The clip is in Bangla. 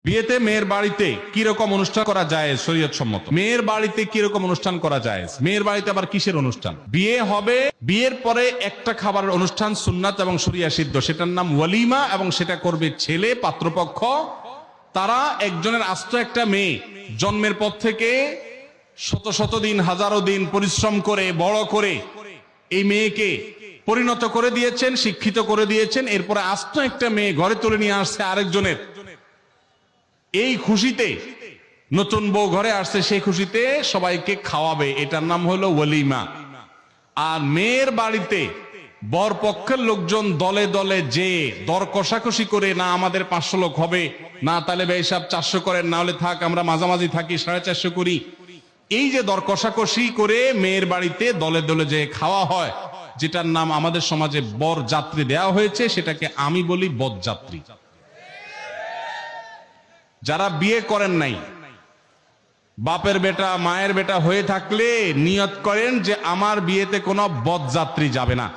বিয়েতে মেয়ের বাড়িতে কিরকম অনুষ্ঠান করা যায় শরীয়ত সম্মত? মেয়ের বাড়িতে কিরকম অনুষ্ঠান করা যায়? মেয়ের বাড়িতে আবার কিসের অনুষ্ঠান? বিয়ে হবে, বিয়ের পরে একটা খাবারের অনুষ্ঠান সুন্নাত এবং শরিয়া সিদ্ধ, সেটার নাম ওয়ালিমা, এবং সেটা করবে ছেলে পাত্রপক্ষ। তারা একজনের আস্ত একটা মেয়ে জন্মের পর থেকে শত শত দিন, হাজারো দিন পরিশ্রম করে বড় করে এই মেয়েকে পরিণত করে দিয়েছেন, শিক্ষিত করে দিয়েছেন। এরপরে আস্ত একটা মেয়ে ঘরে তুলে নিয়ে আসছে আরেকজনের। এই খুশিতে, নতুন বউ ঘরে আসছে, সেই খুশিতে সবাইকে খাওয়াবে, এটার নাম হলো ওয়ালিমা। আর মেয়ের বাড়িতে বর পক্ষের লোকজন দলে দলে যে দর কষাকষি করে, না আমাদের 500 লোক হবে, না তাহলে ভাই সাহেব 400 করেন, না হলে থাক আমরা মাঝামাঝি থাকি 450 করি, এই যে দর কষাকষি করে মেয়ের বাড়িতে দলে দলে যে খাওয়া হয়, যেটার নাম আমাদের সমাজে বর যাত্রী দেওয়া হয়েছে, সেটাকে আমি বলি বরযাত্রী। যারা বিয়ে করেন নাই, বাপের বেটা মায়ের বেটা হয়ে থাকলে নিয়ত করেন যে আমার বিয়েতে কোনো বরযাত্রী যাবে না।